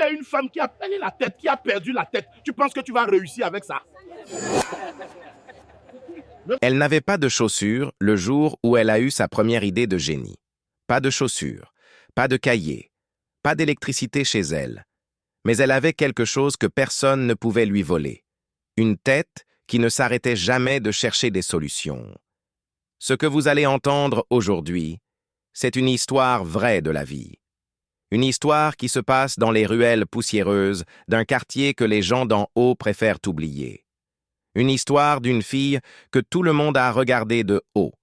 es une femme qui a perdu la tête, qui a perdu la tête. Tu penses que tu vas réussir avec ça? Elle n'avait pas de chaussures le jour où elle a eu sa première idée de génie. Pas de chaussures, pas de cahier, pas d'électricité chez elle. Mais elle avait quelque chose que personne ne pouvait lui voler. Une tête qui ne s'arrêtait jamais de chercher des solutions. Ce que vous allez entendre aujourd'hui, c'est une histoire vraie de la vie. Une histoire qui se passe dans les ruelles poussiéreuses d'un quartier que les gens d'en haut préfèrent oublier. Une histoire d'une fille que tout le monde a regardée de haut,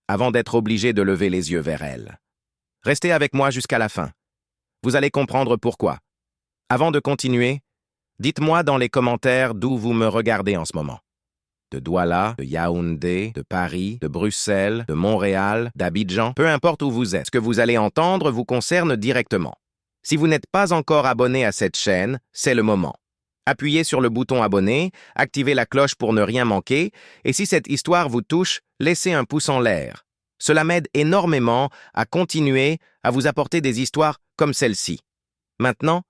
avant d'être obligé de lever les yeux vers elle. Restez avec moi jusqu'à la fin. Vous allez comprendre pourquoi. Avant de continuer, dites-moi dans les commentaires d'où vous me regardez en ce moment. De Douala, de Yaoundé, de Paris, de Bruxelles, de Montréal, d'Abidjan, peu importe où vous êtes, ce que vous allez entendre vous concerne directement. Si vous n'êtes pas encore abonné à cette chaîne, c'est le moment. Appuyez sur le bouton abonner, activez la cloche pour ne rien manquer, et si cette histoire vous touche, laissez un pouce en l'air. Cela m'aide énormément à continuer à vous apporter des histoires comme celle-ci. Maintenant,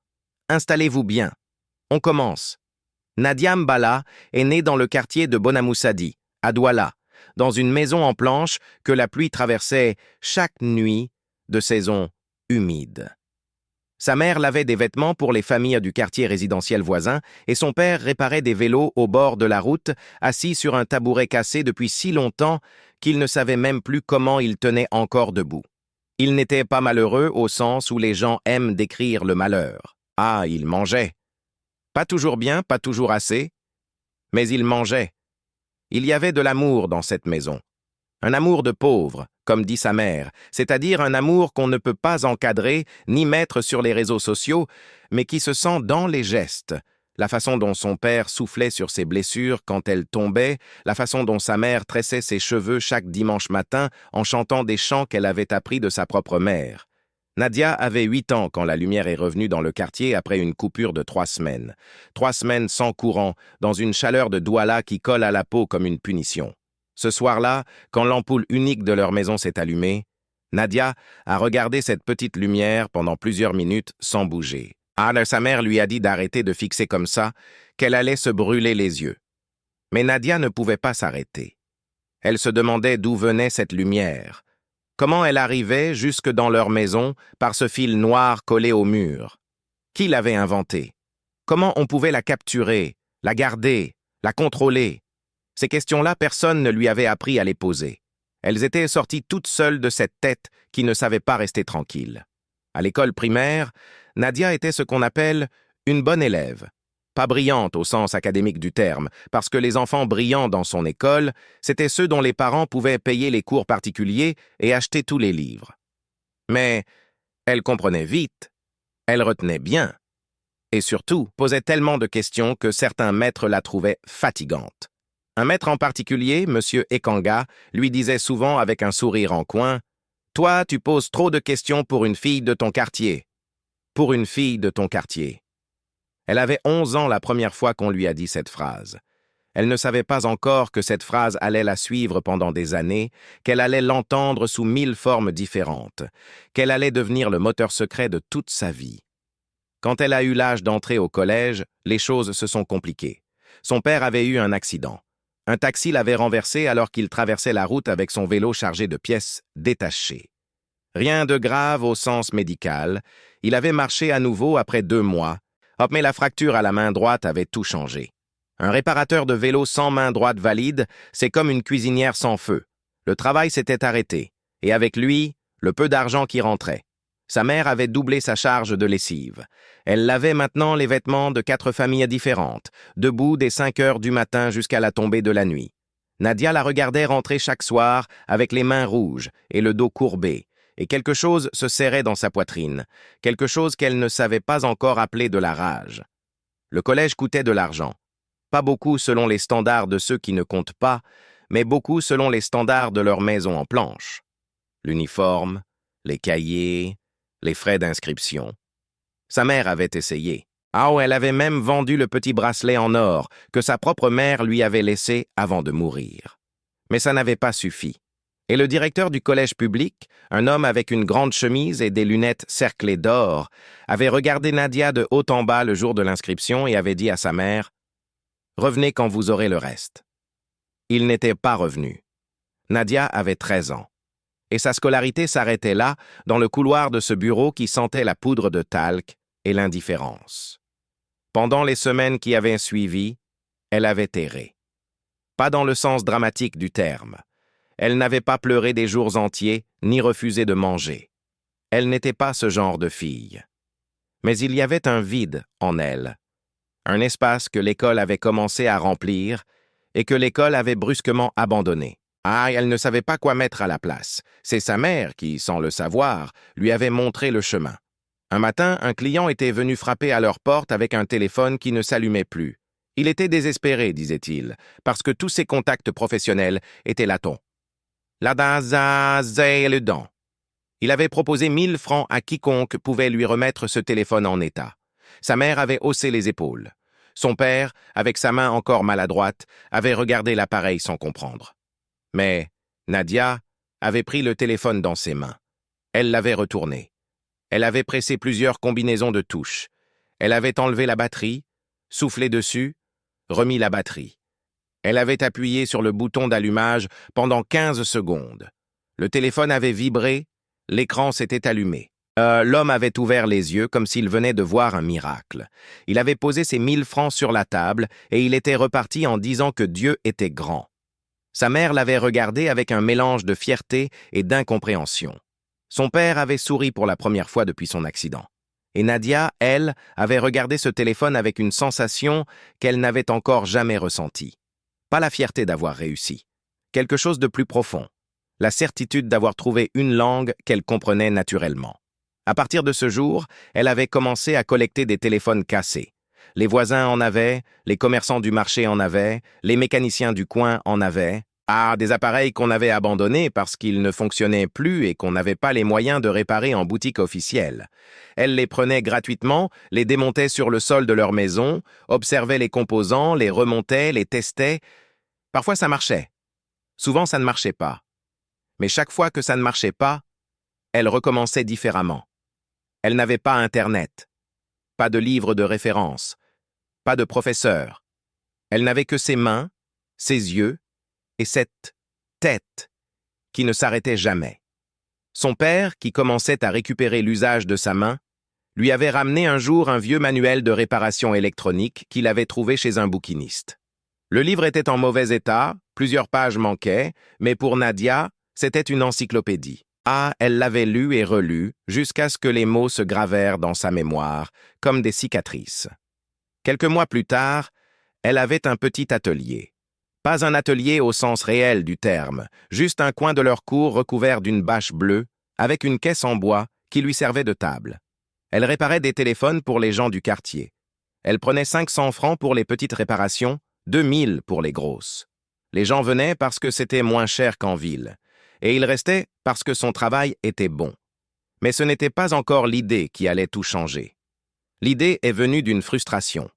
installez-vous bien. On commence. Nadia Mbala est née dans le quartier de Bonamoussadi, à Douala, dans une maison en planches que la pluie traversait chaque nuit de saison humide. Sa mère lavait des vêtements pour les familles du quartier résidentiel voisin et son père réparait des vélos au bord de la route, assis sur un tabouret cassé depuis si longtemps qu'il ne savait même plus comment il tenait encore debout. Il n'était pas malheureux au sens où les gens aiment décrire le malheur. Ah, il mangeait. Pas toujours bien, pas toujours assez, mais il mangeait. Il y avait de l'amour dans cette maison. Un amour de pauvre, comme dit sa mère, c'est-à-dire un amour qu'on ne peut pas encadrer ni mettre sur les réseaux sociaux, mais qui se sent dans les gestes. La façon dont son père soufflait sur ses blessures quand elles tombaient, la façon dont sa mère tressait ses cheveux chaque dimanche matin en chantant des chants qu'elle avait appris de sa propre mère. Nadia avait 8 ans quand la lumière est revenue dans le quartier après une coupure de 3 semaines. 3 semaines sans courant, dans une chaleur de Douala qui colle à la peau comme une punition. Ce soir-là, quand l'ampoule unique de leur maison s'est allumée, Nadia a regardé cette petite lumière pendant plusieurs minutes sans bouger. Sa mère lui a dit d'arrêter de fixer comme ça, qu'elle allait se brûler les yeux. Mais Nadia ne pouvait pas s'arrêter. Elle se demandait d'où venait cette lumière. Comment elle arrivait jusque dans leur maison par ce fil noir collé au mur? Qui l'avait inventée? Comment on pouvait la capturer, la garder, la contrôler? Ces questions-là, personne ne lui avait appris à les poser. Elles étaient sorties toutes seules de cette tête qui ne savait pas rester tranquille. À l'école primaire, Nadia était ce qu'on appelle une bonne élève. Pas brillante au sens académique du terme, parce que les enfants brillants dans son école, c'étaient ceux dont les parents pouvaient payer les cours particuliers et acheter tous les livres. Mais elle comprenait vite, elle retenait bien, et surtout posait tellement de questions que certains maîtres la trouvaient fatigante. Un maître en particulier, M. Ekanga, lui disait souvent avec un sourire en coin, « Toi, tu poses trop de questions pour une fille de ton quartier. » Pour une fille de ton quartier. Elle avait 11 ans la première fois qu'on lui a dit cette phrase. Elle ne savait pas encore que cette phrase allait la suivre pendant des années, qu'elle allait l'entendre sous 1000 formes différentes, qu'elle allait devenir le moteur secret de toute sa vie. Quand elle a eu l'âge d'entrer au collège, les choses se sont compliquées. Son père avait eu un accident. Un taxi l'avait renversé alors qu'il traversait la route avec son vélo chargé de pièces détachées. Rien de grave au sens médical, il avait marché à nouveau après 2 mois, mais la fracture à la main droite avait tout changé. Un réparateur de vélo sans main droite valide, c'est comme une cuisinière sans feu. Le travail s'était arrêté, et avec lui, le peu d'argent qui rentrait. Sa mère avait doublé sa charge de lessive. Elle lavait maintenant les vêtements de 4 familles différentes, debout dès 5 heures du matin jusqu'à la tombée de la nuit. Nadia la regardait rentrer chaque soir avec les mains rouges et le dos courbé, et quelque chose se serrait dans sa poitrine, quelque chose qu'elle ne savait pas encore appeler de la rage. Le collège coûtait de l'argent. Pas beaucoup selon les standards de ceux qui ne comptent pas, mais beaucoup selon les standards de leur maison en planche. L'uniforme, les cahiers, les frais d'inscription. Sa mère avait essayé. Elle avait même vendu le petit bracelet en or que sa propre mère lui avait laissé avant de mourir. Mais ça n'avait pas suffi. Et le directeur du collège public, un homme avec une grande chemise et des lunettes cerclées d'or, avait regardé Nadia de haut en bas le jour de l'inscription et avait dit à sa mère « Revenez quand vous aurez le reste ». Il n'était pas revenu. Nadia avait 13 ans. Et sa scolarité s'arrêtait là, dans le couloir de ce bureau qui sentait la poudre de talc et l'indifférence. Pendant les semaines qui avaient suivi, elle avait erré. Pas dans le sens dramatique du terme. Elle n'avait pas pleuré des jours entiers, ni refusé de manger. Elle n'était pas ce genre de fille. Mais il y avait un vide en elle, un espace que l'école avait commencé à remplir et que l'école avait brusquement abandonné. Ah, elle ne savait pas quoi mettre à la place. C'est sa mère qui, sans le savoir, lui avait montré le chemin. Un matin, un client était venu frapper à leur porte avec un téléphone qui ne s'allumait plus. Il était désespéré, disait-il, parce que tous ses contacts professionnels étaient latons. Le dent. Il avait proposé 1000 francs à quiconque pouvait lui remettre ce téléphone en état. Sa mère avait haussé les épaules. Son père, avec sa main encore maladroite, avait regardé l'appareil sans comprendre. Mais Nadia avait pris le téléphone dans ses mains. Elle l'avait retourné. Elle avait pressé plusieurs combinaisons de touches. Elle avait enlevé la batterie, soufflé dessus, remis la batterie. Elle avait appuyé sur le bouton d'allumage pendant 15 secondes. Le téléphone avait vibré, l'écran s'était allumé. L'homme avait ouvert les yeux comme s'il venait de voir un miracle. Il avait posé ses 1000 francs sur la table et il était reparti en disant que Dieu était grand. Sa mère l'avait regardé avec un mélange de fierté et d'incompréhension. Son père avait souri pour la première fois depuis son accident. Et Nadia, elle, avait regardé ce téléphone avec une sensation qu'elle n'avait encore jamais ressentie. Pas la fierté d'avoir réussi. Quelque chose de plus profond. La certitude d'avoir trouvé une langue qu'elle comprenait naturellement. À partir de ce jour, elle avait commencé à collecter des téléphones cassés. Les voisins en avaient, les commerçants du marché en avaient, les mécaniciens du coin en avaient. Ah, des appareils qu'on avait abandonnés parce qu'ils ne fonctionnaient plus et qu'on n'avait pas les moyens de réparer en boutique officielle. Elle les prenait gratuitement, les démontait sur le sol de leur maison, observait les composants, les remontait, les testait. Parfois ça marchait. Souvent ça ne marchait pas. Mais chaque fois que ça ne marchait pas, elle recommençait différemment. Elle n'avait pas Internet, pas de livre de référence, pas de professeur. Elle n'avait que ses mains, ses yeux et cette tête qui ne s'arrêtait jamais. Son père, qui commençait à récupérer l'usage de sa main, lui avait ramené un jour un vieux manuel de réparation électronique qu'il avait trouvé chez un bouquiniste. Le livre était en mauvais état, plusieurs pages manquaient, mais pour Nadia, c'était une encyclopédie. Ah, elle l'avait lu et relu, jusqu'à ce que les mots se gravèrent dans sa mémoire, comme des cicatrices. Quelques mois plus tard, elle avait un petit atelier. Pas un atelier au sens réel du terme, juste un coin de leur cour recouvert d'une bâche bleue, avec une caisse en bois qui lui servait de table. Elle réparait des téléphones pour les gens du quartier. Elle prenait 500 francs pour les petites réparations, 2000 pour les grosses. Les gens venaient parce que c'était moins cher qu'en ville. Et ils restaient parce que son travail était bon. Mais ce n'était pas encore l'idée qui allait tout changer. L'idée est venue d'une frustration.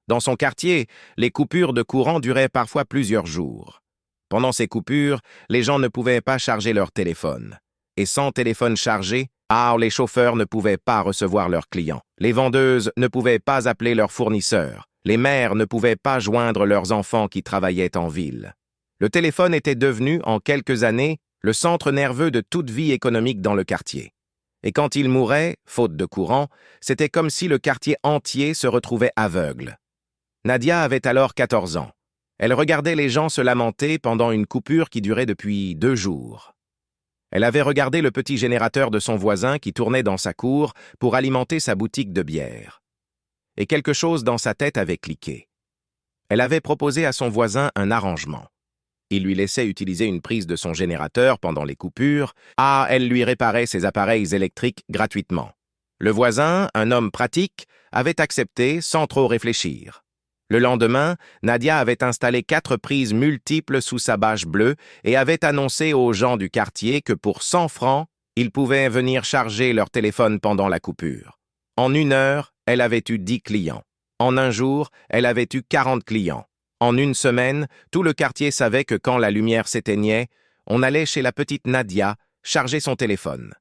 Dans son quartier, les coupures de courant duraient parfois plusieurs jours. Pendant ces coupures, les gens ne pouvaient pas charger leur téléphone. Et sans téléphone chargé, les chauffeurs ne pouvaient pas recevoir leurs clients. Les vendeuses ne pouvaient pas appeler leurs fournisseurs. Les mères ne pouvaient pas joindre leurs enfants qui travaillaient en ville. Le téléphone était devenu, en quelques années, le centre nerveux de toute vie économique dans le quartier. Et quand il mourait, faute de courant, c'était comme si le quartier entier se retrouvait aveugle. Nadia avait alors 14 ans. Elle regardait les gens se lamenter pendant une coupure qui durait depuis 2 jours. Elle avait regardé le petit générateur de son voisin qui tournait dans sa cour pour alimenter sa boutique de bière. Et quelque chose dans sa tête avait cliqué. Elle avait proposé à son voisin un arrangement. Il lui laissait utiliser une prise de son générateur pendant les coupures. Elle lui réparait ses appareils électriques gratuitement. Le voisin, un homme pratique, avait accepté sans trop réfléchir. Le lendemain, Nadia avait installé 4 prises multiples sous sa bâche bleue et avait annoncé aux gens du quartier que pour 100 francs, ils pouvaient venir charger leur téléphone pendant la coupure. En 1 heure, elle avait eu 10 clients. En 1 jour, elle avait eu 40 clients. En 1 semaine, tout le quartier savait que quand la lumière s'éteignait, on allait chez la petite Nadia charger son téléphone.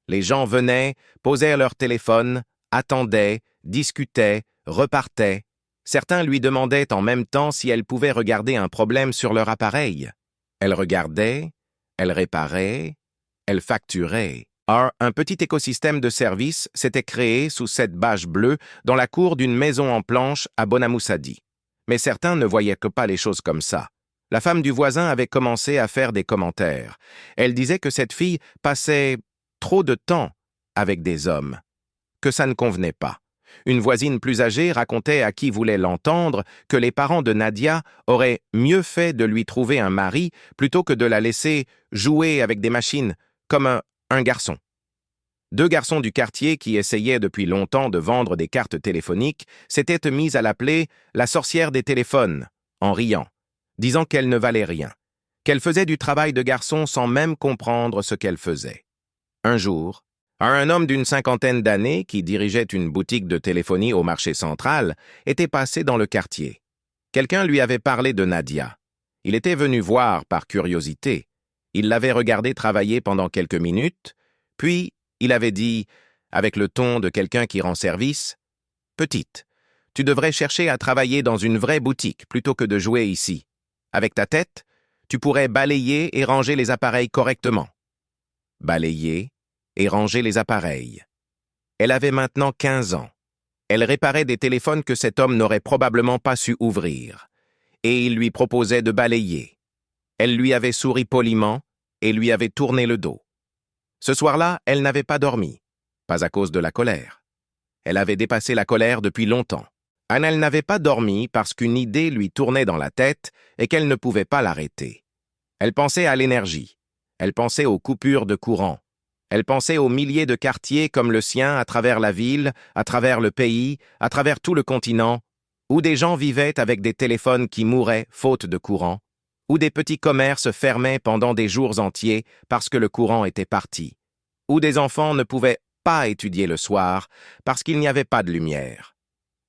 Les gens venaient, posèrent leur téléphone, attendaient, discutaient, repartaient. Certains lui demandaient en même temps si elle pouvait regarder un problème sur leur appareil. Elle regardait, elle réparait, elle facturait. Or, un petit écosystème de services s'était créé sous cette bâche bleue dans la cour d'une maison en planche à Bonamoussadi. Mais certains ne voyaient que pas les choses comme ça. La femme du voisin avait commencé à faire des commentaires. Elle disait que cette fille passait trop de temps avec des hommes, que ça ne convenait pas. Une voisine plus âgée racontait à qui voulait l'entendre que les parents de Nadia auraient mieux fait de lui trouver un mari plutôt que de la laisser jouer avec des machines comme un garçon. Deux garçons du quartier qui essayaient depuis longtemps de vendre des cartes téléphoniques s'étaient mis à l'appeler la sorcière des téléphones, en riant, disant qu'elle ne valait rien, qu'elle faisait du travail de garçon sans même comprendre ce qu'elle faisait. Un jour, un homme d'une 50aine d'années qui dirigeait une boutique de téléphonie au marché central était passé dans le quartier. Quelqu'un lui avait parlé de Nadia. Il était venu voir par curiosité. Il l'avait regardée travailler pendant quelques minutes, puis il avait dit, avec le ton de quelqu'un qui rend service, « Petite, tu devrais chercher à travailler dans une vraie boutique plutôt que de jouer ici. Avec ta tête, tu pourrais balayer et ranger les appareils correctement. » Balayer et ranger les appareils. Elle avait maintenant 15 ans. Elle réparait des téléphones que cet homme n'aurait probablement pas su ouvrir. Et il lui proposait de balayer. Elle lui avait souri poliment et lui avait tourné le dos. Ce soir-là, elle n'avait pas dormi, pas à cause de la colère. Elle avait dépassé la colère depuis longtemps. Elle n'avait pas dormi parce qu'une idée lui tournait dans la tête et qu'elle ne pouvait pas l'arrêter. Elle pensait à l'énergie. Elle pensait aux coupures de courant. Elle pensait aux milliers de quartiers comme le sien à travers la ville, à travers le pays, à travers tout le continent, où des gens vivaient avec des téléphones qui mouraient faute de courant, où des petits commerces fermaient pendant des jours entiers parce que le courant était parti, où des enfants ne pouvaient pas étudier le soir parce qu'il n'y avait pas de lumière.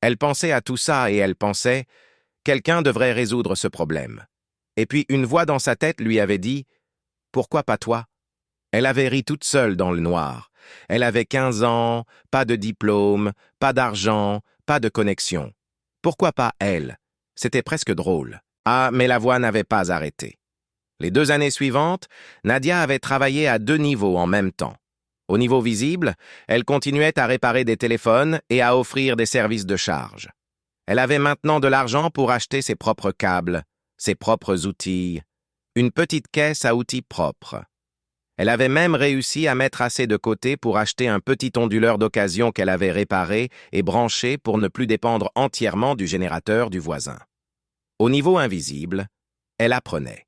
Elle pensait à tout ça et elle pensait « Quelqu'un devrait résoudre ce problème ». Et puis une voix dans sa tête lui avait dit « Pourquoi pas toi ?» Elle avait ri toute seule dans le noir. Elle avait 15 ans, pas de diplôme, pas d'argent, pas de connexion. Pourquoi pas elle? C'était presque drôle. Ah, mais la voix n'avait pas arrêté. Les 2 années suivantes, Nadia avait travaillé à 2 niveaux en même temps. Au niveau visible, elle continuait à réparer des téléphones et à offrir des services de charge. Elle avait maintenant de l'argent pour acheter ses propres câbles, ses propres outils, une petite caisse à outils propres. Elle avait même réussi à mettre assez de côté pour acheter un petit onduleur d'occasion qu'elle avait réparé et branché pour ne plus dépendre entièrement du générateur du voisin. Au niveau invisible, elle apprenait.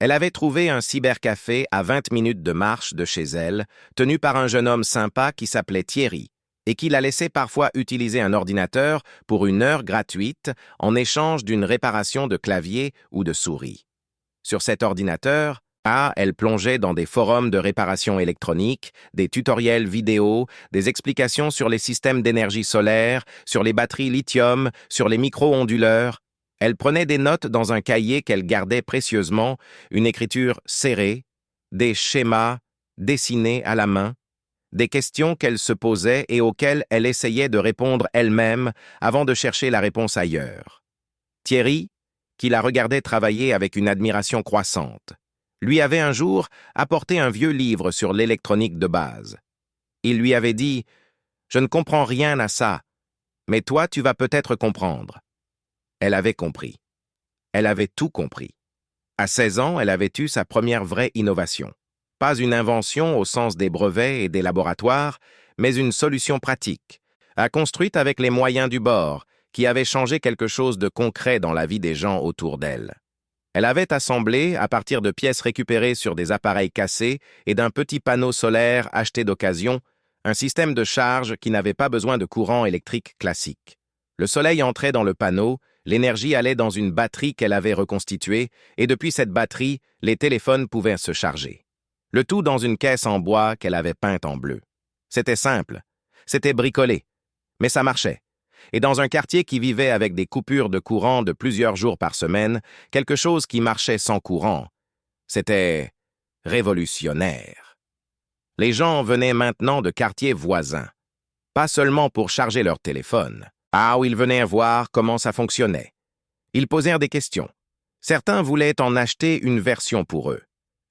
Elle avait trouvé un cybercafé à 20 minutes de marche de chez elle, tenu par un jeune homme sympa qui s'appelait Thierry, et qui la laissait parfois utiliser un ordinateur pour 1 heure gratuite en échange d'une réparation de clavier ou de souris. Sur cet ordinateur, elle plongeait dans des forums de réparation électronique, des tutoriels vidéo, des explications sur les systèmes d'énergie solaire, sur les batteries lithium, sur les micro-onduleurs. Elle prenait des notes dans un cahier qu'elle gardait précieusement, une écriture serrée, des schémas dessinés à la main, des questions qu'elle se posait et auxquelles elle essayait de répondre elle-même avant de chercher la réponse ailleurs. Thierry, qui la regardait travailler avec une admiration croissante, lui avait un jour apporté un vieux livre sur l'électronique de base. Il lui avait dit « Je ne comprends rien à ça, mais toi, tu vas peut-être comprendre. » Elle avait compris. Elle avait tout compris. À 16 ans, elle avait eu sa première vraie innovation. Pas une invention au sens des brevets et des laboratoires, mais une solution pratique, construite avec les moyens du bord, qui avait changé quelque chose de concret dans la vie des gens autour d'elle. Elle avait assemblé, à partir de pièces récupérées sur des appareils cassés et d'un petit panneau solaire acheté d'occasion, un système de charge qui n'avait pas besoin de courant électrique classique. Le soleil entrait dans le panneau, l'énergie allait dans une batterie qu'elle avait reconstituée, et depuis cette batterie, les téléphones pouvaient se charger. Le tout dans une caisse en bois qu'elle avait peinte en bleu. C'était simple, c'était bricolé, mais ça marchait. Et dans un quartier qui vivait avec des coupures de courant de plusieurs jours par semaine, quelque chose qui marchait sans courant, c'était révolutionnaire. Les gens venaient maintenant de quartiers voisins, pas seulement pour charger leur téléphone. Ils venaient voir comment ça fonctionnait. Ils posèrent des questions. Certains voulaient en acheter une version pour eux.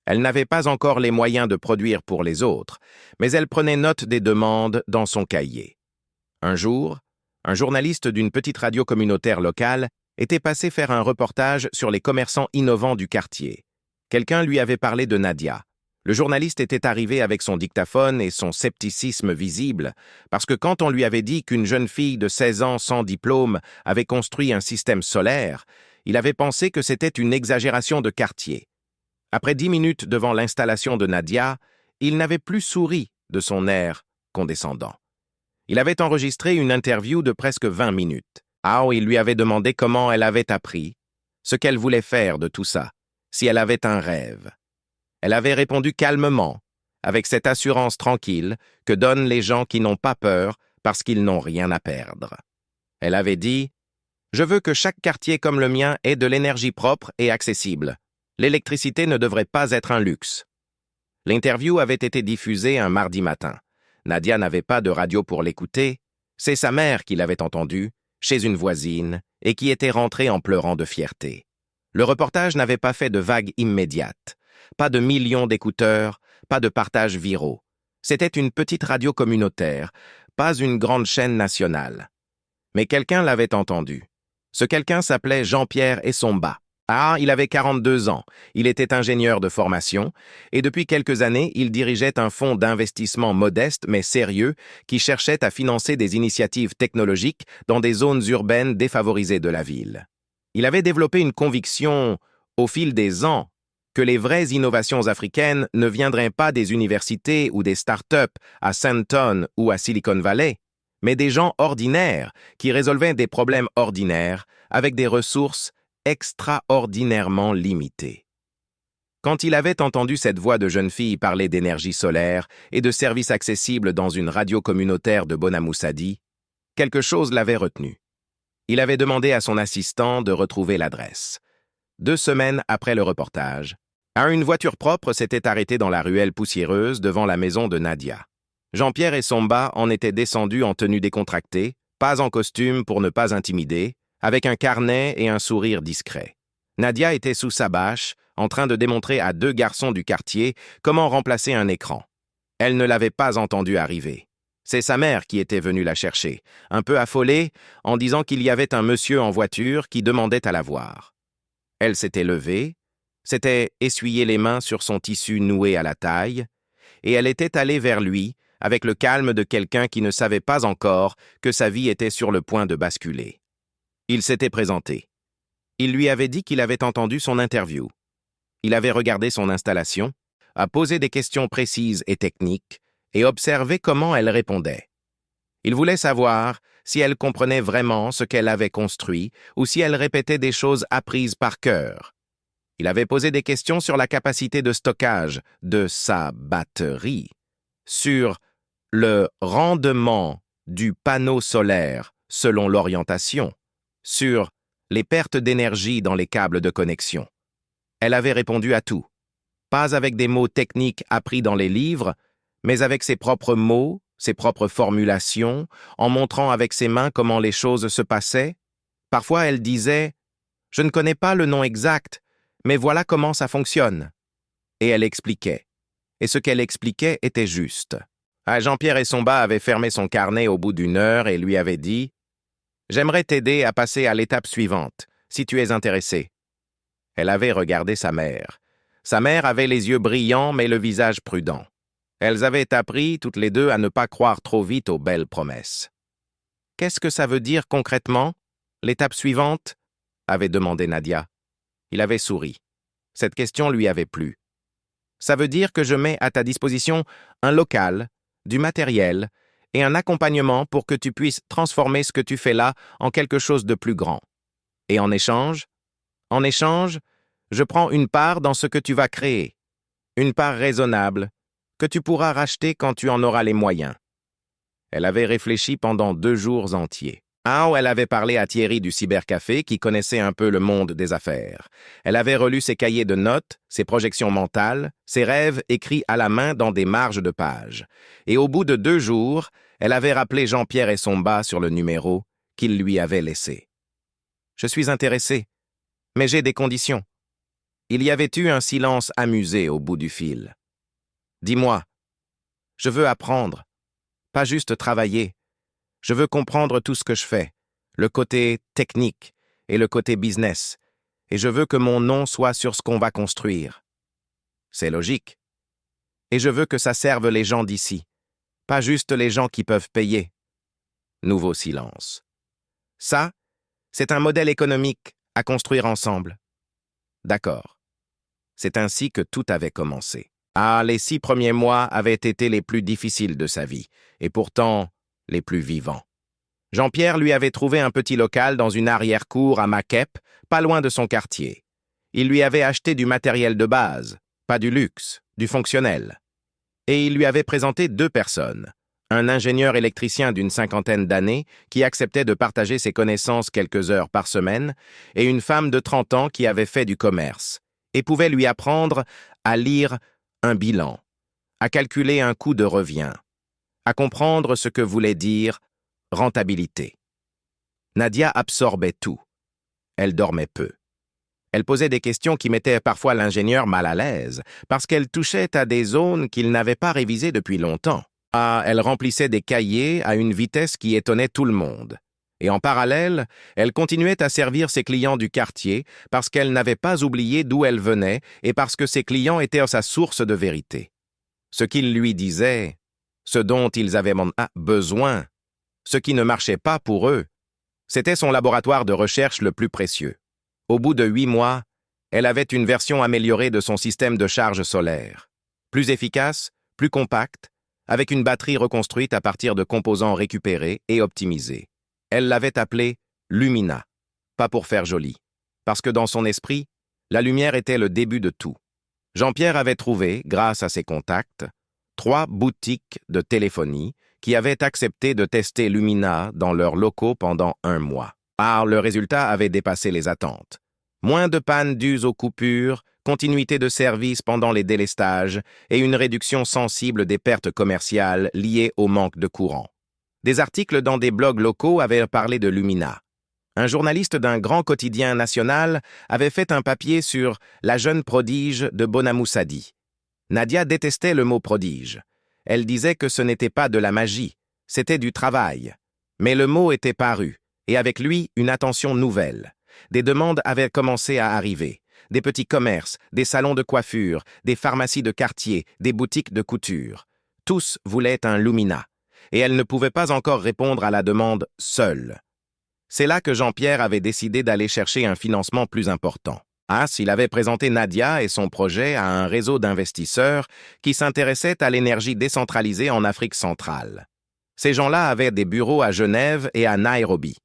Elle n'avait pas encore les moyens de produire pour les autres, mais elle prenait note des demandes dans son cahier. Un jour, un journaliste d'une petite radio communautaire locale était passé faire un reportage sur les commerçants innovants du quartier. Quelqu'un lui avait parlé de Nadia. Le journaliste était arrivé avec son dictaphone et son scepticisme visible, parce que quand on lui avait dit qu'une jeune fille de 16 ans sans diplôme avait construit un système solaire, il avait pensé que c'était une exagération de quartier. Après 10 minutes devant l'installation de Nadia, il n'avait plus souri de son air condescendant. Il avait enregistré une interview de presque 20 minutes. Il lui avait demandé comment elle avait appris, ce qu'elle voulait faire de tout ça, si elle avait un rêve. Elle avait répondu calmement, avec cette assurance tranquille que donnent les gens qui n'ont pas peur parce qu'ils n'ont rien à perdre. Elle avait dit « Je veux que chaque quartier comme le mien ait de l'énergie propre et accessible. L'électricité ne devrait pas être un luxe. » L'interview avait été diffusée un mardi matin. Nadia n'avait pas de radio pour l'écouter. C'est sa mère qui l'avait entendue, chez une voisine, et qui était rentrée en pleurant de fierté. Le reportage n'avait pas fait de vague immédiate. Pas de millions d'écouteurs, pas de partages viraux. C'était une petite radio communautaire, pas une grande chaîne nationale. Mais quelqu'un l'avait entendu. Ce quelqu'un s'appelait Jean-Pierre Essomba. Il avait 42 ans, il était ingénieur de formation, et depuis quelques années, il dirigeait un fonds d'investissement modeste mais sérieux qui cherchait à financer des initiatives technologiques dans des zones urbaines défavorisées de la ville. Il avait développé une conviction, au fil des ans, que les vraies innovations africaines ne viendraient pas des universités ou des start-up à Sandton ou à Silicon Valley, mais des gens ordinaires qui résolvaient des problèmes ordinaires avec des ressources extraordinairement limitées. Quand il avait entendu cette voix de jeune fille parler d'énergie solaire et de services accessibles dans une radio communautaire de Bonamoussadi, quelque chose l'avait retenu. Il avait demandé à son assistant de retrouver l'adresse. 2 semaines après le reportage, une voiture propre s'était arrêtée dans la ruelle poussiéreuse devant la maison de Nadia. Jean-Pierre Essomba en était descendu en tenue décontractée, pas en costume pour ne pas intimider, avec un carnet et un sourire discret. Nadia était sous sa bâche, en train de démontrer à 2 garçons du quartier comment remplacer un écran. Elle ne l'avait pas entendu arriver. C'est sa mère qui était venue la chercher, un peu affolée, en disant qu'il y avait un monsieur en voiture qui demandait à la voir. Elle s'était levée, s'était essuyé les mains sur son tissu noué à la taille, et elle était allée vers lui, avec le calme de quelqu'un qui ne savait pas encore que sa vie était sur le point de basculer. Il s'était présenté. Il lui avait dit qu'il avait entendu son interview. Il avait regardé son installation, a posé des questions précises et techniques, et observé comment elle répondait. Il voulait savoir si elle comprenait vraiment ce qu'elle avait construit ou si elle répétait des choses apprises par cœur. Il avait posé des questions sur la capacité de stockage de sa batterie, sur le rendement du panneau solaire selon l'orientation, sur les pertes d'énergie dans les câbles de connexion. Elle avait répondu à tout, pas avec des mots techniques appris dans les livres, mais avec ses propres mots, ses propres formulations, en montrant avec ses mains comment les choses se passaient. Parfois, elle disait « Je ne connais pas le nom exact, mais voilà comment ça fonctionne. » Et elle expliquait. Et ce qu'elle expliquait était juste. Jean-Pierre Essomba avait fermé son carnet au bout d'1 heure et lui avait dit « J'aimerais t'aider à passer à l'étape suivante, si tu es intéressé. » Elle avait regardé sa mère. Sa mère avait les yeux brillants mais le visage prudent. Elles avaient appris, toutes les deux, à ne pas croire trop vite aux belles promesses. « Qu'est-ce que ça veut dire concrètement, l'étape suivante ?» avait demandé Nadia. Il avait souri. Cette question lui avait plu. « Ça veut dire que je mets à ta disposition un local, du matériel et un accompagnement pour que tu puisses transformer ce que tu fais là en quelque chose de plus grand. Et en échange, je prends une part dans ce que tu vas créer, une part raisonnable, que tu pourras racheter quand tu en auras les moyens. » Elle avait réfléchi pendant 2 jours entiers. Elle avait parlé à Thierry du cybercafé qui connaissait un peu le monde des affaires. Elle avait relu ses cahiers de notes, ses projections mentales, ses rêves écrits à la main dans des marges de pages. Et au bout de 2 jours, elle avait rappelé Jean-Pierre et Somba sur le numéro qu'il lui avait laissé. « Je suis intéressé, mais j'ai des conditions. » Il y avait eu un silence amusé au bout du fil. « Dis-moi, je veux apprendre, pas juste travailler. Je veux comprendre tout ce que je fais, le côté technique et le côté business, et je veux que mon nom soit sur ce qu'on va construire. C'est logique. Et je veux que ça serve les gens d'ici, pas juste les gens qui peuvent payer. » Nouveau silence. « Ça, c'est un modèle économique à construire ensemble. » D'accord. C'est ainsi que tout avait commencé. Les 6 premiers mois avaient été les plus difficiles de sa vie, et pourtant les plus vivants. Jean-Pierre lui avait trouvé un petit local dans une arrière-cour à Makep, pas loin de son quartier. Il lui avait acheté du matériel de base, pas du luxe, du fonctionnel. Et il lui avait présenté 2 personnes. Un ingénieur électricien d'une 50aine d'années qui acceptait de partager ses connaissances quelques heures par semaine, et une femme de 30 ans qui avait fait du commerce, et pouvait lui apprendre à lire un bilan, à calculer un coût de revient, à comprendre ce que voulait dire rentabilité. Nadia absorbait tout. Elle dormait peu. Elle posait des questions qui mettaient parfois l'ingénieur mal à l'aise, parce qu'elle touchait à des zones qu'il n'avait pas révisées depuis longtemps. Elle remplissait des cahiers à une vitesse qui étonnait tout le monde. Et en parallèle, elle continuait à servir ses clients du quartier parce qu'elle n'avait pas oublié d'où elle venait et parce que ses clients étaient sa source de vérité. Ce qu'ils lui disaient, ce dont ils avaient besoin, ce qui ne marchait pas pour eux, c'était son laboratoire de recherche le plus précieux. Au bout de 8 mois, elle avait une version améliorée de son système de charge solaire. Plus efficace, plus compacte, avec une batterie reconstruite à partir de composants récupérés et optimisés. Elle l'avait appelée Lumina, pas pour faire joli, parce que dans son esprit, la lumière était le début de tout. Jean-Pierre avait trouvé, grâce à ses contacts, 3 boutiques de téléphonie qui avaient accepté de tester Lumina dans leurs locaux pendant 1 mois. Le résultat avait dépassé les attentes. Moins de pannes dues aux coupures, continuité de service pendant les délestages et une réduction sensible des pertes commerciales liées au manque de courant. Des articles dans des blogs locaux avaient parlé de Lumina. Un journaliste d'un grand quotidien national avait fait un papier sur la jeune prodige de Bonamoussadi. Nadia détestait le mot prodige. Elle disait que ce n'était pas de la magie, c'était du travail. Mais le mot était paru, et avec lui, une attention nouvelle. Des demandes avaient commencé à arriver. Des petits commerces, des salons de coiffure, des pharmacies de quartier, des boutiques de couture. Tous voulaient un Lumina, et elle ne pouvait pas encore répondre à la demande seule. C'est là que Jean-Pierre avait décidé d'aller chercher un financement plus important. Il avait présenté Nadia et son projet à un réseau d'investisseurs qui s'intéressait à l'énergie décentralisée en Afrique centrale. Ces gens-là avaient des bureaux à Genève et à Nairobi.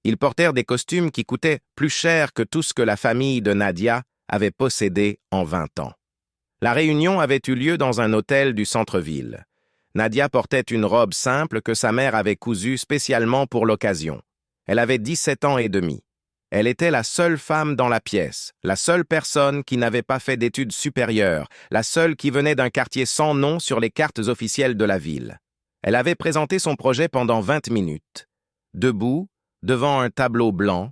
Ils portèrent des costumes qui coûtaient plus cher que tout ce que la famille de Nadia avait possédé en 20 ans. La réunion avait eu lieu dans un hôtel du centre-ville. Nadia portait une robe simple que sa mère avait cousue spécialement pour l'occasion. Elle avait 17 ans et demi. Elle était la seule femme dans la pièce, la seule personne qui n'avait pas fait d'études supérieures, la seule qui venait d'un quartier sans nom sur les cartes officielles de la ville. Elle avait présenté son projet pendant 20 minutes, debout, devant un tableau blanc,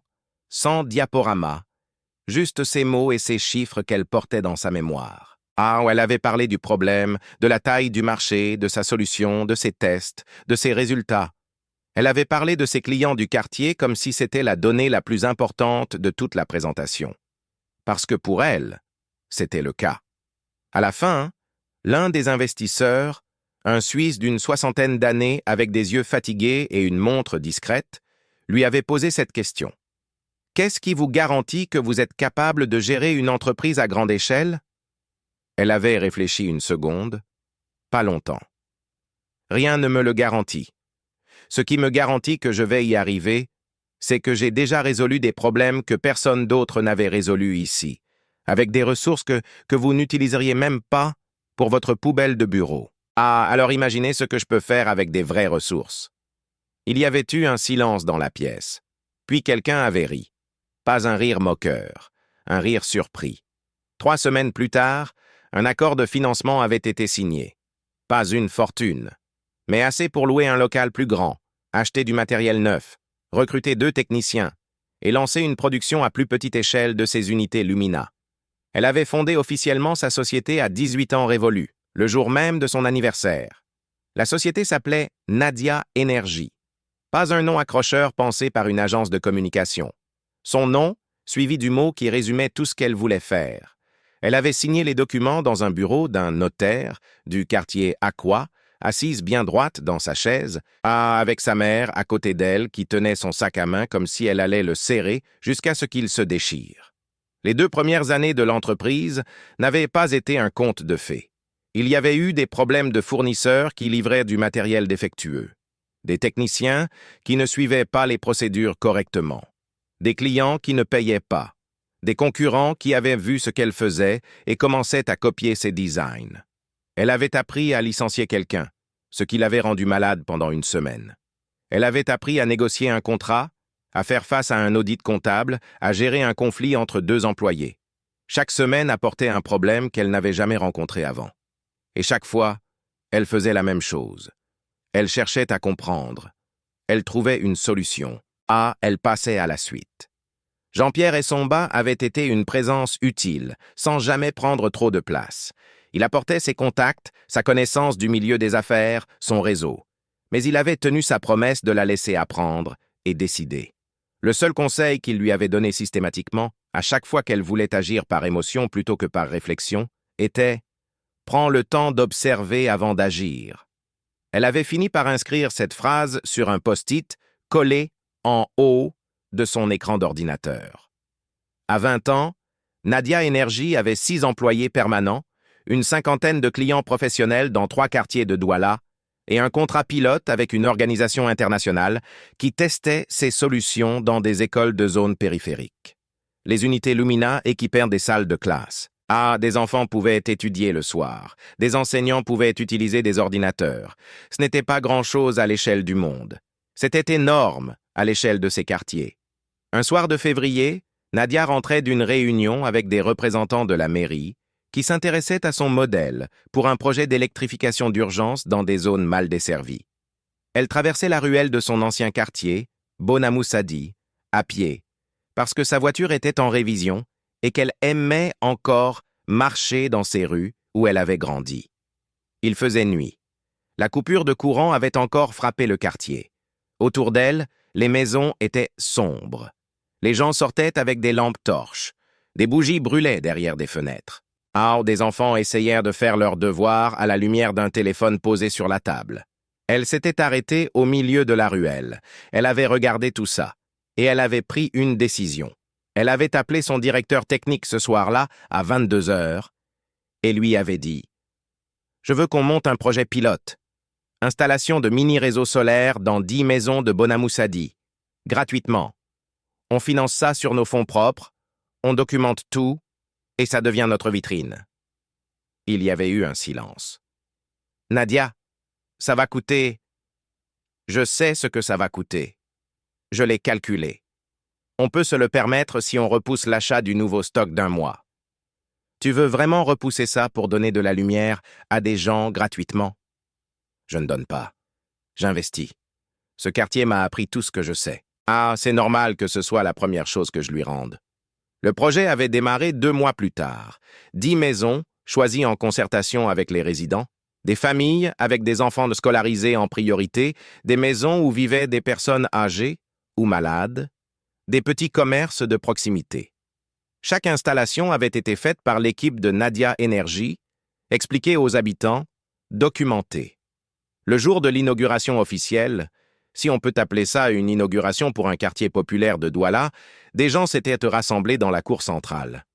sans diaporama, juste ces mots et ces chiffres qu'elle portait dans sa mémoire. Elle avait parlé du problème, de la taille du marché, de sa solution, de ses tests, de ses résultats. Elle avait parlé de ses clients du quartier comme si c'était la donnée la plus importante de toute la présentation. Parce que pour elle, c'était le cas. À la fin, l'un des investisseurs, un Suisse d'une 60aine d'années avec des yeux fatigués et une montre discrète, lui avait posé cette question. « Qu'est-ce qui vous garantit que vous êtes capable de gérer une entreprise à grande échelle ?» Elle avait réfléchi une seconde, pas longtemps. « Rien ne me le garantit. Ce qui me garantit que je vais y arriver, c'est que j'ai déjà résolu des problèmes que personne d'autre n'avait résolus ici, avec des ressources que vous n'utiliseriez même pas pour votre poubelle de bureau. Alors imaginez ce que je peux faire avec des vraies ressources. » Il y avait eu un silence dans la pièce. Puis quelqu'un avait ri. Pas un rire moqueur, un rire surpris. 3 semaines plus tard, un accord de financement avait été signé. Pas une fortune, mais assez pour louer un local plus grand, acheter du matériel neuf, recruter 2 techniciens et lancer une production à plus petite échelle de ses unités Lumina. Elle avait fondé officiellement sa société à 18 ans révolus, le jour même de son anniversaire. La société s'appelait Nadia Energy. Pas un nom accrocheur pensé par une agence de communication. Son nom, suivi du mot qui résumait tout ce qu'elle voulait faire. Elle avait signé les documents dans un bureau d'un notaire du quartier Aqua, assise bien droite dans sa chaise, avec sa mère à côté d'elle qui tenait son sac à main comme si elle allait le serrer jusqu'à ce qu'il se déchire. Les 2 premières années de l'entreprise n'avaient pas été un conte de fées. Il y avait eu des problèmes de fournisseurs qui livraient du matériel défectueux, des techniciens qui ne suivaient pas les procédures correctement, des clients qui ne payaient pas, des concurrents qui avaient vu ce qu'elle faisait et commençaient à copier ses designs. Elle avait appris à licencier quelqu'un, ce qui l'avait rendu malade pendant 1 semaine. Elle avait appris à négocier un contrat, à faire face à un audit comptable, à gérer un conflit entre 2 employés. Chaque semaine apportait un problème qu'elle n'avait jamais rencontré avant. Et chaque fois, elle faisait la même chose. Elle cherchait à comprendre. Elle trouvait une solution. Elle passait à la suite. Jean-Pierre Essomba avait été une présence utile, sans jamais prendre trop de place. Il apportait ses contacts, sa connaissance du milieu des affaires, son réseau. Mais il avait tenu sa promesse de la laisser apprendre et décider. Le seul conseil qu'il lui avait donné systématiquement, à chaque fois qu'elle voulait agir par émotion plutôt que par réflexion, était « Prends le temps d'observer avant d'agir ». Elle avait fini par inscrire cette phrase sur un post-it collé en haut de son écran d'ordinateur. À 20 ans, Nadia Energy avait 6 employés permanents, une 50aine de clients professionnels dans 3 quartiers de Douala et un contrat pilote avec une organisation internationale qui testait ses solutions dans des écoles de zones périphériques. Les unités Lumina équipèrent des salles de classe. Des enfants pouvaient étudier le soir. Des enseignants pouvaient utiliser des ordinateurs. Ce n'était pas grand-chose à l'échelle du monde. C'était énorme à l'échelle de ces quartiers. Un soir de février, Nadia rentrait d'une réunion avec des représentants de la mairie qui s'intéressaient à son modèle pour un projet d'électrification d'urgence dans des zones mal desservies. Elle traversait la ruelle de son ancien quartier, Bonamoussadi, à pied, parce que sa voiture était en révision et qu'elle aimait encore marcher dans ces rues où elle avait grandi. Il faisait nuit. La coupure de courant avait encore frappé le quartier. Autour d'elle, les maisons étaient sombres. Les gens sortaient avec des lampes torches. Des bougies brûlaient derrière des fenêtres. Des enfants essayèrent de faire leurs devoirs à la lumière d'un téléphone posé sur la table. Elle s'était arrêtée au milieu de la ruelle. Elle avait regardé tout ça. Et elle avait pris une décision. Elle avait appelé son directeur technique ce soir-là, à 22 heures, et lui avait dit « Je veux qu'on monte un projet pilote. Installation de mini-réseaux solaires dans 10 maisons de Bonamoussadi. Gratuitement. On finance ça sur nos fonds propres, on documente tout, et ça devient notre vitrine. » Il y avait eu un silence. « Nadia, ça va coûter... » « Je sais ce que ça va coûter. Je l'ai calculé. On peut se le permettre si on repousse l'achat du nouveau stock d'1 mois. Tu veux vraiment repousser ça pour donner de la lumière à des gens gratuitement? Je ne donne pas. J'investis. Ce quartier m'a appris tout ce que je sais. C'est normal que ce soit la première chose que je lui rende. Le projet avait démarré 2 mois plus tard. 10 maisons, choisies en concertation avec les résidents, des familles avec des enfants scolarisés en priorité, des maisons où vivaient des personnes âgées ou malades, des petits commerces de proximité. Chaque installation avait été faite par l'équipe de Nadia Energy, expliquée aux habitants, documentée. Le jour de l'inauguration officielle, si on peut appeler ça une inauguration pour un quartier populaire de Douala, des gens s'étaient rassemblés dans la cour centrale.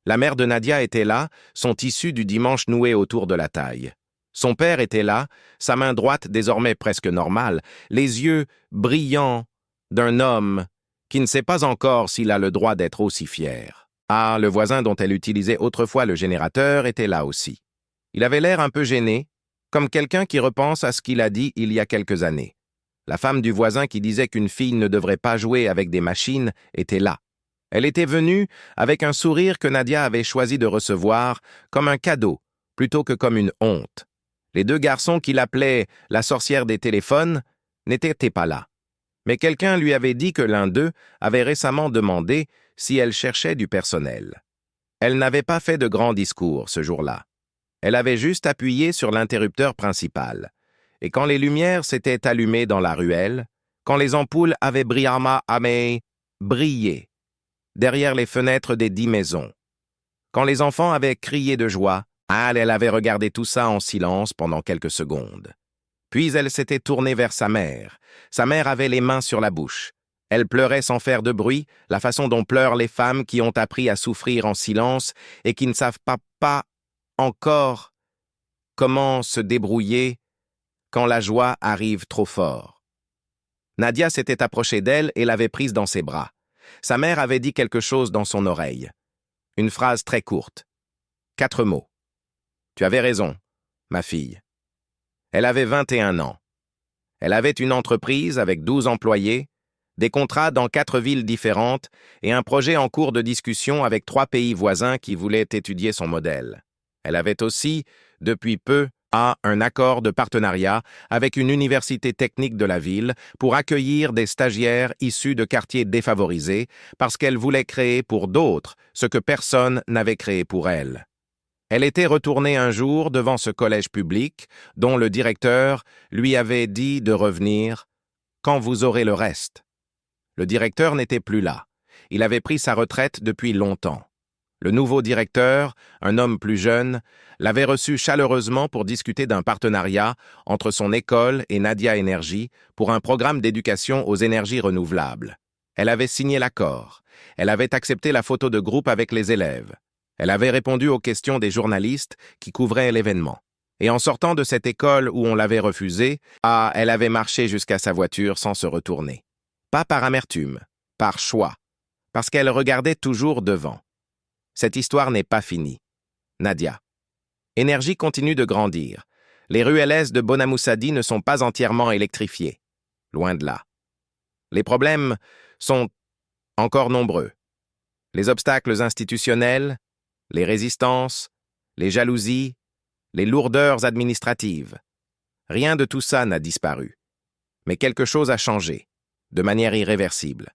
La mère de Nadia était là, son tissu du dimanche noué autour de la taille. Son père était là, sa main droite désormais presque normale, les yeux brillants d'un homme qui ne sait pas encore s'il a le droit d'être aussi fier. Le voisin dont elle utilisait autrefois le générateur était là aussi. Il avait l'air un peu gêné, comme quelqu'un qui repense à ce qu'il a dit il y a quelques années. La femme du voisin qui disait qu'une fille ne devrait pas jouer avec des machines était là. Elle était venue avec un sourire que Nadia avait choisi de recevoir comme un cadeau plutôt que comme une honte. Les deux garçons qui l'appelaient la sorcière des téléphones n'étaient pas là. Mais quelqu'un lui avait dit que l'un d'eux avait récemment demandé si elle cherchait du personnel. Elle n'avait pas fait de grand discours ce jour-là. Elle avait juste appuyé sur l'interrupteur principal. Et quand les lumières s'étaient allumées dans la ruelle, quand les ampoules avaient brillamment brillé derrière les fenêtres des 10 maisons, quand les enfants avaient crié de joie, elle avait regardé tout ça en silence pendant quelques secondes. Puis elle s'était tournée vers sa mère. Sa mère avait les mains sur la bouche. Elle pleurait sans faire de bruit, la façon dont pleurent les femmes qui ont appris à souffrir en silence et qui ne savent pas encore comment se débrouiller quand la joie arrive trop fort. Nadia s'était approchée d'elle et l'avait prise dans ses bras. Sa mère avait dit quelque chose dans son oreille. Une phrase très courte. 4 mots. « Tu avais raison, ma fille. » Elle avait 21 ans. Elle avait une entreprise avec 12 employés, des contrats dans 4 villes différentes et un projet en cours de discussion avec 3 pays voisins qui voulaient étudier son modèle. Elle avait aussi, depuis peu, un accord de partenariat avec une université technique de la ville pour accueillir des stagiaires issus de quartiers défavorisés parce qu'elle voulait créer pour d'autres ce que personne n'avait créé pour elle. Elle était retournée un jour devant ce collège public dont le directeur lui avait dit de revenir quand vous aurez le reste. Le directeur n'était plus là. Il avait pris sa retraite depuis longtemps. Le nouveau directeur, un homme plus jeune, l'avait reçu chaleureusement pour discuter d'un partenariat entre son école et Nadia Énergie pour un programme d'éducation aux énergies renouvelables. Elle avait signé l'accord. Elle avait accepté la photo de groupe avec les élèves. Elle avait répondu aux questions des journalistes qui couvraient l'événement. Et en sortant de cette école où on l'avait refusée, elle avait marché jusqu'à sa voiture sans se retourner. Pas par amertume, par choix, parce qu'elle regardait toujours devant. Cette histoire n'est pas finie. Nadia. Énergie continue de grandir. Les rues LS de Bonamoussadi ne sont pas entièrement électrifiées. Loin de là. Les problèmes sont encore nombreux. Les obstacles institutionnels, les résistances, les jalousies, les lourdeurs administratives. Rien de tout ça n'a disparu. Mais quelque chose a changé, de manière irréversible.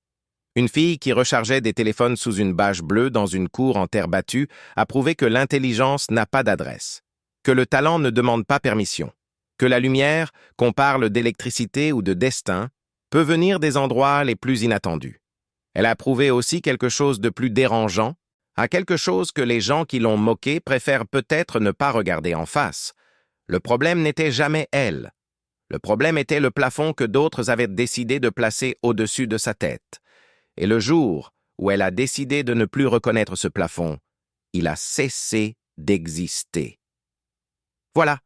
Une fille qui rechargeait des téléphones sous une bâche bleue dans une cour en terre battue a prouvé que l'intelligence n'a pas d'adresse, que le talent ne demande pas permission, que la lumière, qu'on parle d'électricité ou de destin, peut venir des endroits les plus inattendus. Elle a prouvé aussi quelque chose de plus dérangeant, à quelque chose que les gens qui l'ont moquée préfèrent peut-être ne pas regarder en face. Le problème n'était jamais elle. Le problème était le plafond que d'autres avaient décidé de placer au-dessus de sa tête. Et le jour où elle a décidé de ne plus reconnaître ce plafond, il a cessé d'exister. Voilà.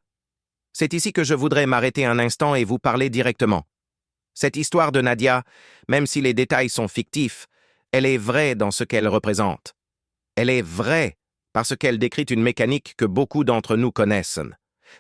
C'est ici que je voudrais m'arrêter un instant et vous parler directement. Cette histoire de Nadia, même si les détails sont fictifs, elle est vraie dans ce qu'elle représente. Elle est vraie parce qu'elle décrit une mécanique que beaucoup d'entre nous connaissent.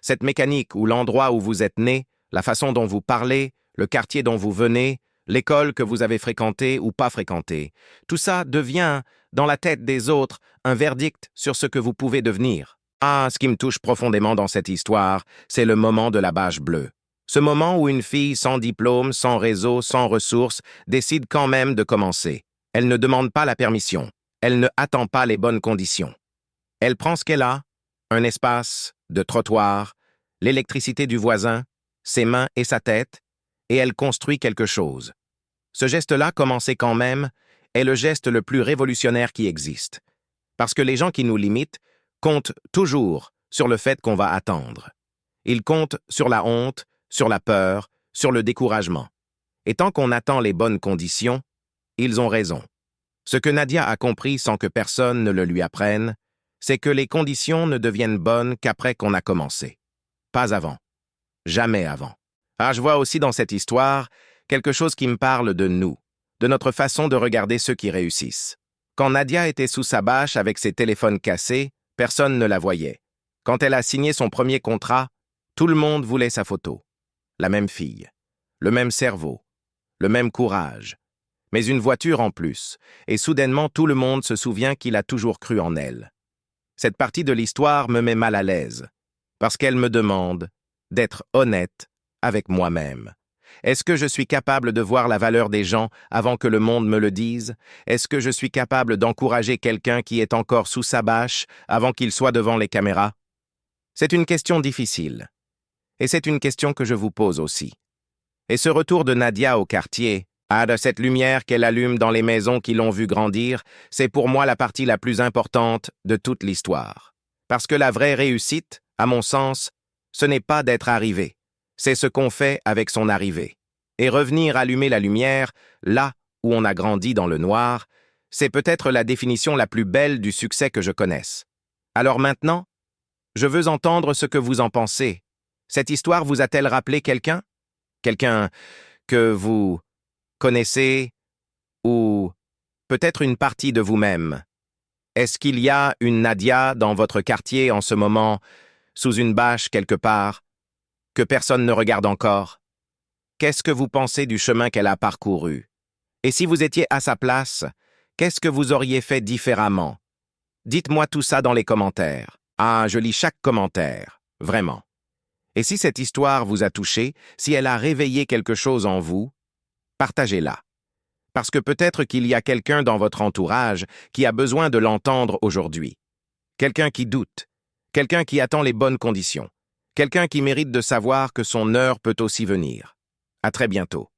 Cette mécanique où l'endroit où vous êtes né, la façon dont vous parlez, le quartier dont vous venez, l'école que vous avez fréquentée ou pas fréquentée, tout ça devient, dans la tête des autres, un verdict sur ce que vous pouvez devenir. Ce qui me touche profondément dans cette histoire, c'est le moment de la bâche bleue. Ce moment où une fille sans diplôme, sans réseau, sans ressources, décide quand même de commencer. Elle ne demande pas la permission. Elle ne attend pas les bonnes conditions. Elle prend ce qu'elle a, un espace de trottoir, l'électricité du voisin, ses mains et sa tête, et elle construit quelque chose. Ce geste-là, commencé quand même, est le geste le plus révolutionnaire qui existe. Parce que les gens qui nous limitent comptent toujours sur le fait qu'on va attendre. Ils comptent sur la honte, sur la peur, sur le découragement. Et tant qu'on attend les bonnes conditions, ils ont raison. Ce que Nadia a compris sans que personne ne le lui apprenne, c'est que les conditions ne deviennent bonnes qu'après qu'on a commencé. Pas avant. Jamais avant. Je vois aussi dans cette histoire quelque chose qui me parle de nous, de notre façon de regarder ceux qui réussissent. Quand Nadia était sous sa bâche avec ses téléphones cassés, personne ne la voyait. Quand elle a signé son premier contrat, tout le monde voulait sa photo. La même fille. le même cerveau, le même courage, mais une voiture en plus, et soudainement tout le monde se souvient qu'il a toujours cru en elle. Cette partie de l'histoire me met mal à l'aise, parce qu'elle me demande d'être honnête avec moi-même. Est-ce que je suis capable de voir la valeur des gens avant que le monde me le dise? Est-ce que je suis capable d'encourager quelqu'un qui est encore sous sa bâche avant qu'il soit devant les caméras? C'est une question difficile. Et c'est une question que je vous pose aussi. Et ce retour de Nadia au quartier, de cette lumière qu'elle allume dans les maisons qui l'ont vue grandir, c'est pour moi la partie la plus importante de toute l'histoire. Parce que la vraie réussite, à mon sens, ce n'est pas d'être arrivé. C'est ce qu'on fait avec son arrivée. Et revenir allumer la lumière, là où on a grandi dans le noir, c'est peut-être la définition la plus belle du succès que je connaisse. Alors maintenant, je veux entendre ce que vous en pensez. Cette histoire vous a-t-elle rappelé quelqu'un? Quelqu'un que vous connaissez ou peut-être une partie de vous-même? Est-ce qu'il y a une Nadia dans votre quartier en ce moment, sous une bâche quelque part, que personne ne regarde encore? Qu'est-ce que vous pensez du chemin qu'elle a parcouru? Et si vous étiez à sa place, qu'est-ce que vous auriez fait différemment? Dites-moi tout ça dans les commentaires. Ah, je lis chaque commentaire, vraiment. Et si cette histoire vous a touché, si elle a réveillé quelque chose en vous, partagez-la. Parce que peut-être qu'il y a quelqu'un dans votre entourage qui a besoin de l'entendre aujourd'hui. Quelqu'un qui doute, quelqu'un qui attend les bonnes conditions, quelqu'un qui mérite de savoir que son heure peut aussi venir. À très bientôt.